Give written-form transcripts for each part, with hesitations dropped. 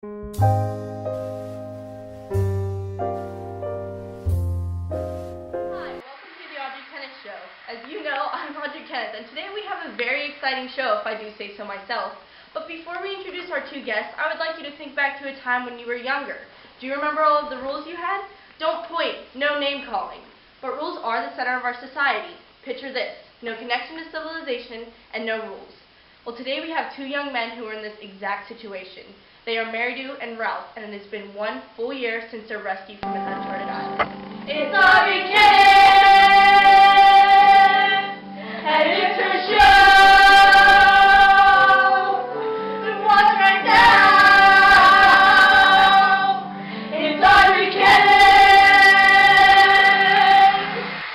welcome to the Audrey Kenneth show. As you know, I'm Audrey Kenneth, and today we have a very exciting show, if I do say so myself. But before we introduce our two guests, I would like you to think back to a time when you were younger. Do you remember all of the rules you had? Don't point, no name calling. But rules are the center of our society. Picture this: no connection to civilization and no rules. Well, today we have two young men who are in this exact situation. They are Mary-Do and Ralph, and it has been 1 full year since their rescue from an uncharted island. It's Audrey Kenneth, and it's her show. Watch right now. It's Audrey Kenneth.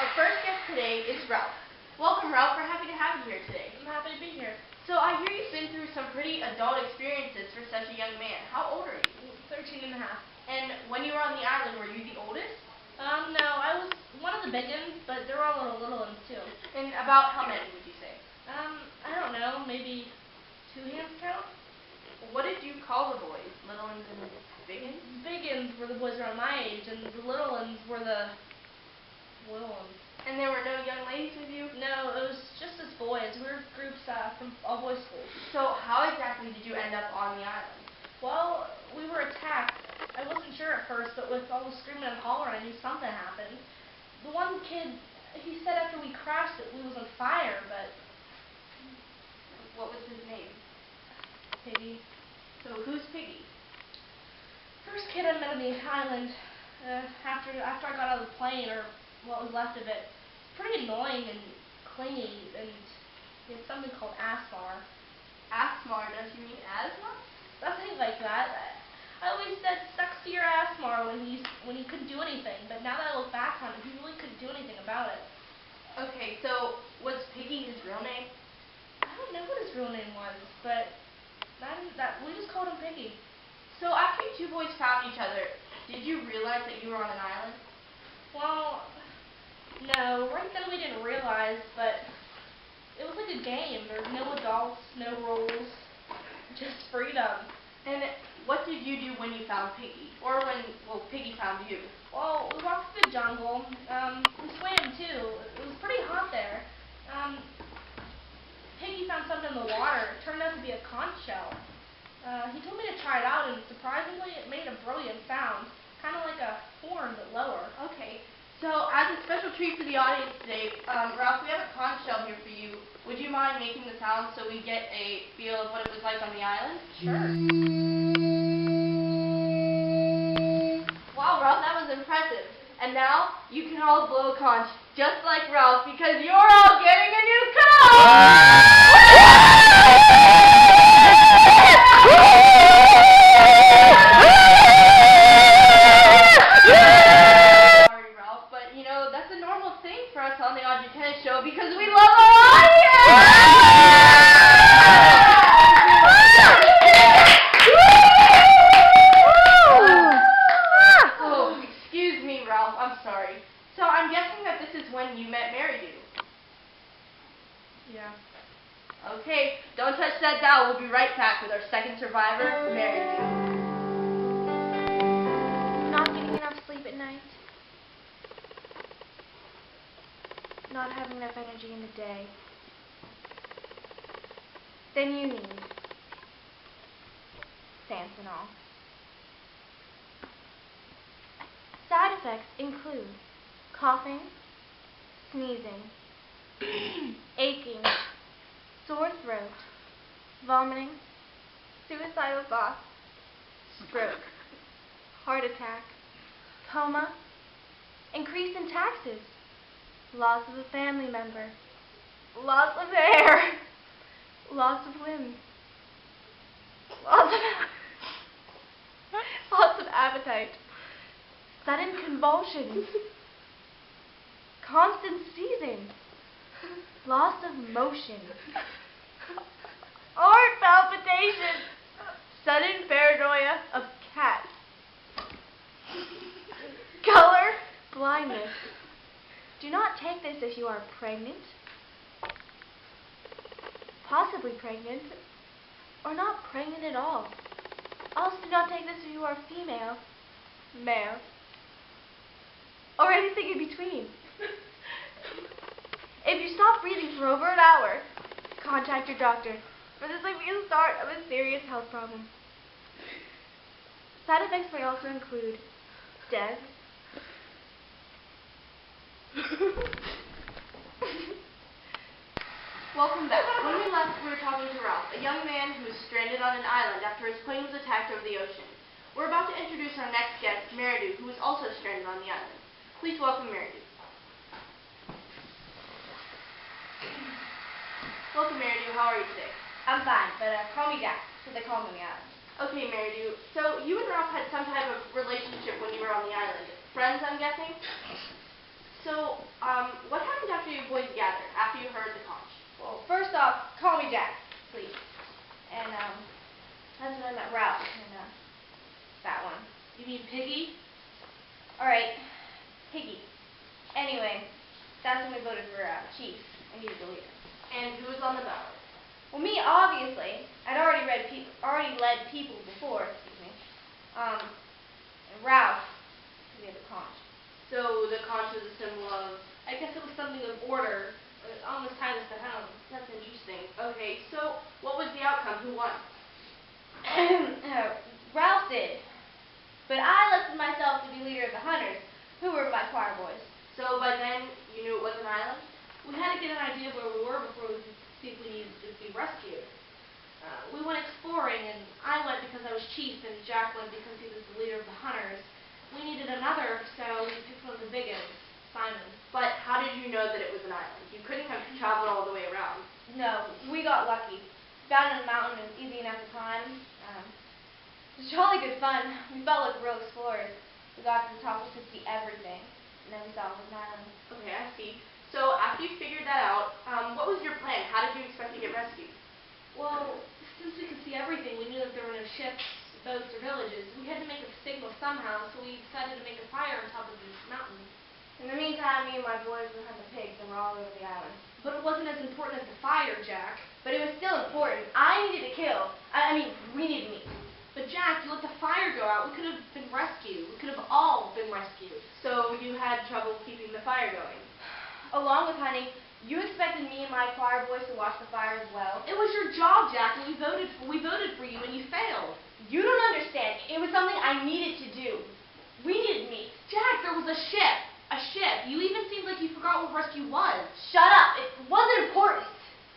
Our first guest today is Ralph. Welcome, Ralph. We're happy to have you here today. I'm happy to be here. So I hear you've been through some pretty adult experiences for such a young man. How old are you? 13 and a half. And when you were on the island, were you the oldest? No, I was one of the big ones, but there were a little ones too. And about how many would you say? I don't know, maybe 2 hands count? What did you call the boys? Little ones and big ones? Big ones were the boys around my age, and the little ones were the little ones. And there were no young ladies with you? No, it was just us boys. We were groups from all boys schools. So how exactly did you end up on the island? Well, we were attacked. I wasn't sure at first, but with all the screaming and hollering, I knew something happened. The one kid, he said after we crashed that we was on fire, but... What was his name? Piggy. So who's Piggy? First kid I met on the island, after I got out of the plane, or what was left of it, pretty annoying and clingy, and he had something called Asmar. Asmar? Don't you mean asthma? Something like that. I always said, sucks to your Asmar when he couldn't do anything, but now that I look back on it, he really couldn't do anything about it. Okay, so was Piggy his real name? I don't know what his real name was, but we just called him Piggy. So after you two boys found each other, did you realize that you were on an island? Well, no, right then we didn't realize, but it was like a game. There were no adults, no rules, just freedom. And what did you do when you found Piggy? Or when, Piggy found you? Well, we walked through the jungle. We swam too. It was pretty hot there. Piggy found something in the water. It turned out to be a conch shell. He told me to try it out, and surprisingly, it made a brilliant sound. Kind of like a horn, but lower. Okay. So, as a special treat for the audience today, Ralph, we have a conch shell here for you. Would you mind making the sound so we get a feel of what it was like on the island? Sure. Wow, Ralph, that was impressive. And now, you can all blow a conch just like Ralph, because you're all getting a new conch! On the Audrey Kenneth show, because we love our audience! Oh, excuse me, Ralph. I'm sorry. So I'm guessing that this is when you met Mary-Do. Yeah. Okay, don't touch that dial. We'll be right back with our second survivor, Mary-Do. Not getting enough sleep at night. Not having enough energy in the day. Then you need Sansanol. Side effects include coughing, sneezing, aching, sore throat, vomiting, suicidal thoughts, stroke, heart attack, coma, increase in taxes, loss of a family member, loss of hair, loss of limbs, loss of appetite, sudden convulsions, constant seizing, loss of motion, heart palpitations, sudden paranoia of cats, color blindness. Do not take this if you are pregnant, possibly pregnant, or not pregnant at all. Also, do not take this if you are female, male, or anything in between. If you stop breathing for over an hour, contact your doctor, for this might be the start of a serious health problem. Side effects may also include death, Welcome back. When we left, we were talking to Ralph, a young man who was stranded on an island after his plane was attacked over the ocean. We're about to introduce our next guest, Meridu, who was also stranded on the island. Please welcome Meridu. Welcome, Meridu. How are you today? I'm fine, but call me Jack, because they call me on the island. Okay, Meridu. So you and Ralph had some type of relationship when you were on the island. Friends, I'm guessing? So, what happened after you boys gathered, after you heard the conch? Well, first off, call me Jack, please. And, that's when I met Ralph, and, that one. You mean Piggy? Alright, Piggy. Anyway, that's when we voted for, Chief. I needed a leader. And who was on the ballot? Well, me, obviously. I'd already led people before, and Ralph, we had the conch. So the conch was a symbol of... I guess it was something of order. Almost tied us to home. That's interesting. Okay, so what was the outcome? Who won? Ralph did. But I elected myself to be leader of the hunters, who were my choir boys. So by then, you knew it was an island? We had to get an idea of where we were before we could see if we needed to be rescued. We went exploring, and I went because I was chief, and Jack went because he was the leader of the hunters. We needed another, so we picked one of the big ones, Simon. But how did you know that it was an island? You couldn't have traveled all the way around. No, we got lucky. Found it in a mountain and easy enough to climb. It was jolly good fun. We felt like real explorers. We got to the top, we could see everything. And then we saw it was an island. Okay, I see. So after you figured that out, what was your plan? How did you expect to get rescued? Well, since we could see everything, we knew that there were no ships, boats, or villages. We had to make a signal somehow, so we decided to make a fire on top of this mountain. In the meantime, me and my boys were hunting pigs, and we're all over the island. But it wasn't as important as the fire, Jack. But it was still important. I needed to kill. We needed meat. But Jack, you let the fire go out. We could have been rescued. We could have all been rescued. So you had trouble keeping the fire going? Along with hunting, you expected me and my choir boys to watch the fire as well. It was your job, Jack, and we voted for you, and you failed. You don't understand. It was something I needed to do. We needed meat. Jack, there was a ship. A ship. You even seemed like you forgot what rescue was. Shut up. It wasn't important.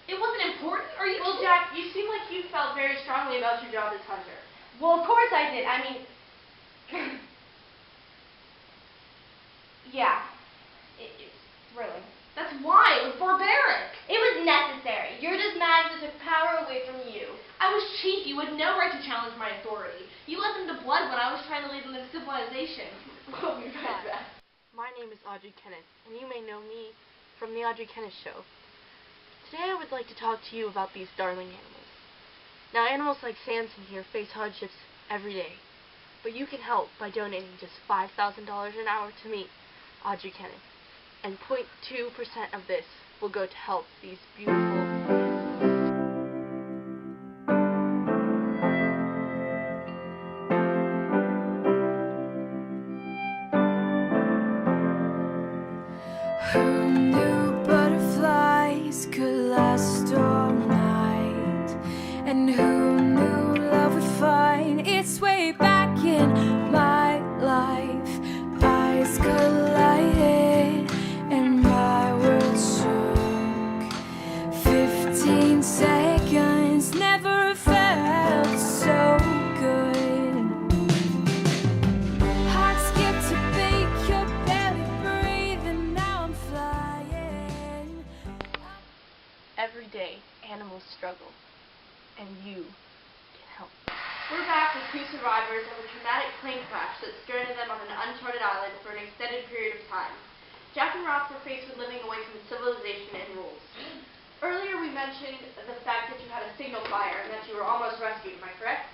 It wasn't important? Are you... Well, Jack, you seem like you felt very strongly about your job as hunter. Well, of course I did. Yeah. It's thrilling. That's why. It was barbaric. It was necessary. You're just mad that took power away from you. I was chief. You had no right to challenge my authority. You let them to blood when I was trying to lead them to civilization. We'll be right back. My name is Audrey Kenneth, and you may know me from the Audrey Kenneth Show. Today I would like to talk to you about these darling animals. Now, animals like Samson here face hardships every day, but you can help by donating just $5,000 an hour to me, Audrey Kenneth, and 0.2% of this will go to help these beautiful Who knew butterflies could last all night? And who knew love would find its way back in my life? Eyes collided and my world shook. 15 seconds never felt so good. Heart skipped a beat, your belly breathing, now I'm flying. every day animals struggle, and you can help. We're back with two survivors of a traumatic plane crash that stranded them on an uncharted island for an extended period of time. Jack and Ralph were faced with living away from civilization and rules. Earlier we mentioned the fact that you had a signal fire and that you were almost rescued, am I correct?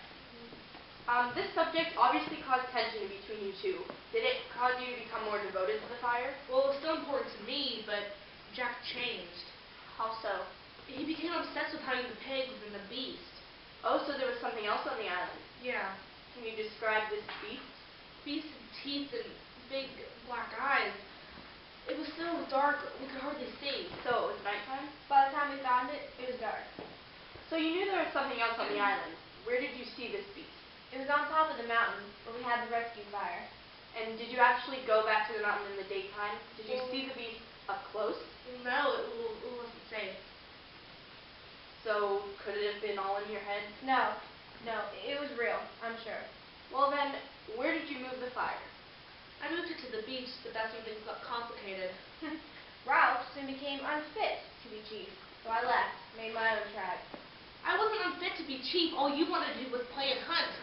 This subject obviously caused tension between you two. Did it cause you to become more devoted to the fire? Well, it was still important to me, but Jack changed. How so? He became obsessed with hunting the pigs and the beast. Oh, so there was something else on the island. Yeah. Can you describe this beast? Beast with teeth and big black eyes. It was so dark we could hardly see. So it was nighttime? By the time we found it, it was dark. So you knew there was something else on the island. Where did you see this beast? It was on top of the mountain where we had the rescue fire. And did you actually go back to the mountain in the daytime? Did you see the beast up close? No, it wasn't safe. So could it have been all in your head? No, it was real, I'm sure. Well then, where did you move the fire? I moved it to the beach, but that's when things got complicated. Ralph soon became unfit to be chief, so I left, made my own tribe. I wasn't unfit to be chief. All you wanted to do was play and hunt.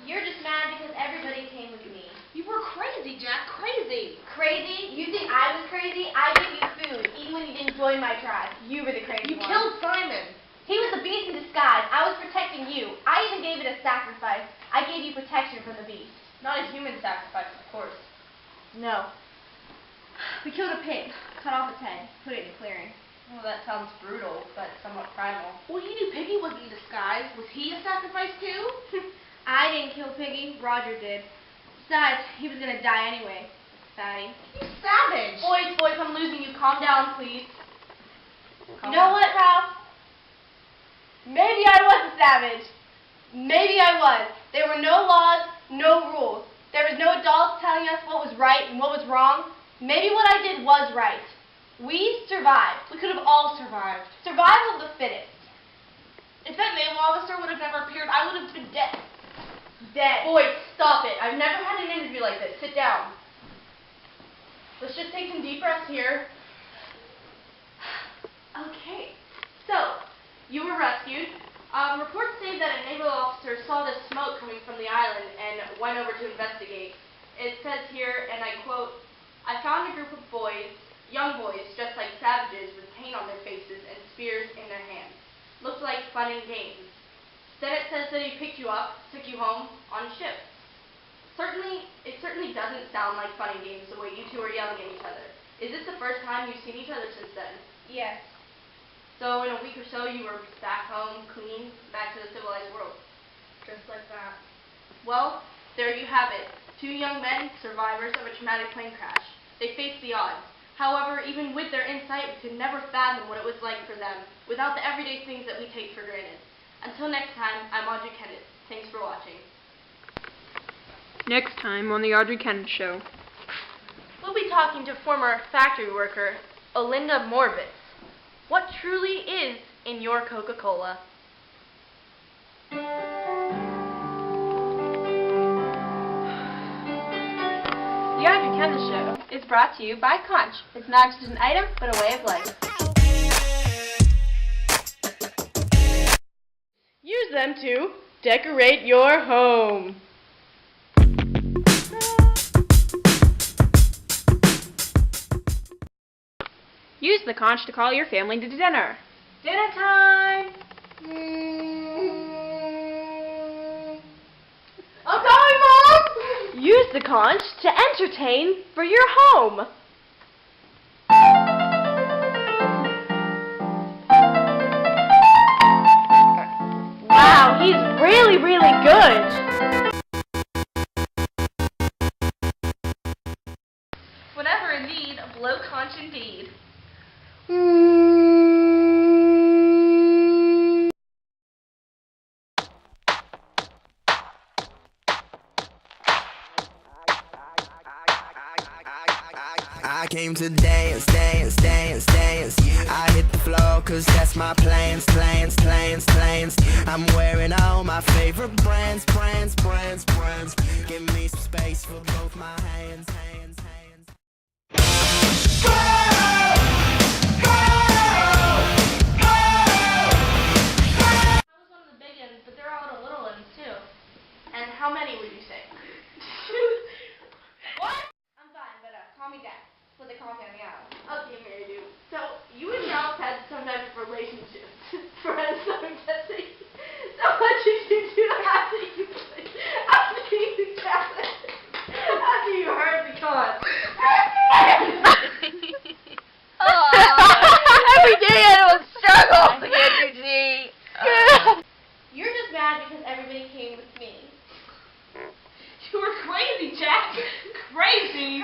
You're just mad because everybody came with me. You were crazy, Jack, crazy. Crazy? You think I was crazy? I gave you food, even when you didn't join my tribe. You were the crazy You one. killed Simon. He was a beast in disguise. I was protecting you. I even gave it a sacrifice. I gave you protection from the beast. Not a human sacrifice, of course. No. We killed a pig, cut off its head, put it in a clearing. Well, that sounds brutal, but somewhat primal. Well, you knew Piggy wasn't in disguise. Was he a sacrifice too? I didn't kill Piggy. Roger did. Besides, he was going to die anyway. Fatty. You savage. Boys, I'm losing you. Calm down, please. You know what, Ralph? Maybe I was a savage. Maybe I was. There were no laws, no rules. There was no adults telling us what was right and what was wrong. Maybe what I did was right. We survived. We could have all survived. Survival of the fittest. If that naval officer would have never appeared, I would have been dead. Dead. Boys, stop it. I've never had an interview like this. Sit down. Let's just take some deep breaths here. Okay. So, you were rescued. Reports say that a naval officer saw the smoke coming from the island and went over to investigate. It says here, and I quote, "I found a group of boys, young boys, dressed like savages with paint on their faces and spears in their hands. Looked like fun and games. Then it says that he picked you up, took you home on a ship. It certainly doesn't sound like fun and games the way you two are yelling at each other. Is this the first time you've seen each other since then?" Yes. So in a week or so you were back home, clean, back to the civilized world. Just like that. Well, there you have it. Two young men, survivors of a traumatic plane crash. They faced the odds. However, even with their insight, we could never fathom what it was like for them without the everyday things that we take for granted. Until next time, I'm Audrey Kenneth. Thanks for watching. Next time on the Audrey Kenneth Show. We'll be talking to former factory worker Olinda Morvis. What truly is in your Coca-Cola? The Audrey Kenneth Show is brought to you by Conch. It's not just an item, but a way of life. Use them to decorate your home. Use the conch to call your family to dinner. Dinner time! I'm coming, Mom! Use the conch to entertain for your home. Wow, he's really, really good. Whenever in need, blow conch indeed. I came to dance, dance, dance, dance. I hit the floor cause that's my plans, plans, plans, plans. I'm wearing all my favorite brands, brands, brands, brands. Give me some space for both my hands, hands, hands. I was one of the big ends, but there are all the little ones too. And how many would you say? What? I'm fine, but call me Dad. That's what they call me on the island. Okay, Mary Lou. So, you and Ralph had some type of relationship. Friends, I'm guessing. So what did you do after you heard the con? Every day I don't struggle to get you, G. You're just mad because everybody came with me. Jack. Crazy.